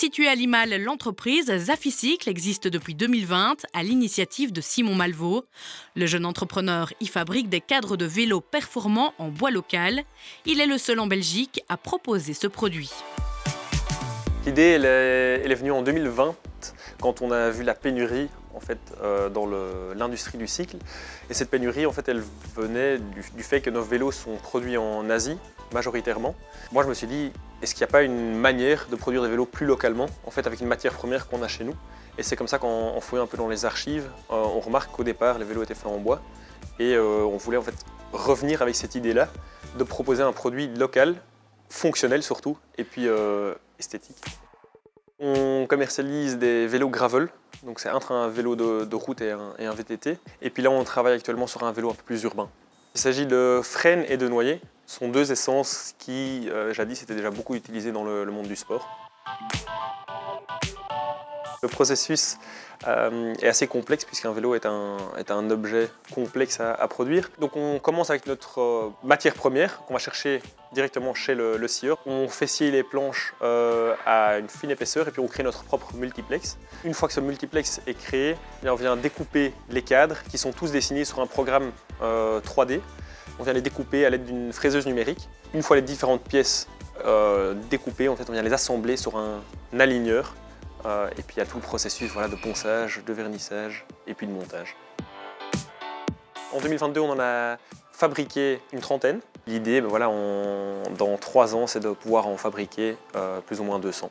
Située à Limal, l'entreprise Zaficycle existe depuis 2020 à l'initiative de Simon Malvaux. Le jeune entrepreneur y fabrique des cadres de vélos performants en bois local. Il est le seul en Belgique à proposer ce produit. L'idée elle est venue en 2020 quand on a vu la pénurie dans l'industrie du cycle. Et cette pénurie elle venait du fait que nos vélos sont produits en Asie majoritairement. Moi je me suis dit, est-ce qu'il n'y a pas une manière de produire des vélos plus localement avec une matière première qu'on a chez nous? Et c'est comme ça qu'en fouillant un peu dans les archives, on remarque qu'au départ les vélos étaient faits en bois et on voulait revenir avec cette idée-là de proposer un produit local, fonctionnel surtout, et puis esthétique. On commercialise des vélos gravel, donc c'est entre un vélo de route et un VTT. Et puis là on travaille actuellement sur un vélo un peu plus urbain. Il s'agit de frêne et de noyer. Ce sont deux essences qui, jadis, étaient déjà beaucoup utilisées dans le monde du sport. Le processus est assez complexe puisqu'un vélo est un objet complexe à produire. Donc on commence avec notre matière première qu'on va chercher directement chez le scieur. On fait scier les planches à une fine épaisseur et puis on crée notre propre multiplex. Une fois que ce multiplex est créé, on vient découper les cadres qui sont tous dessinés sur un programme 3D. On vient les découper à l'aide d'une fraiseuse numérique. Une fois les différentes pièces découpées, on vient les assembler sur un aligneur. Et puis il y a tout le processus de ponçage, de vernissage et puis de montage. En 2022, on en a fabriqué une trentaine. L'idée, dans 3 ans, c'est de pouvoir en fabriquer plus ou moins 200.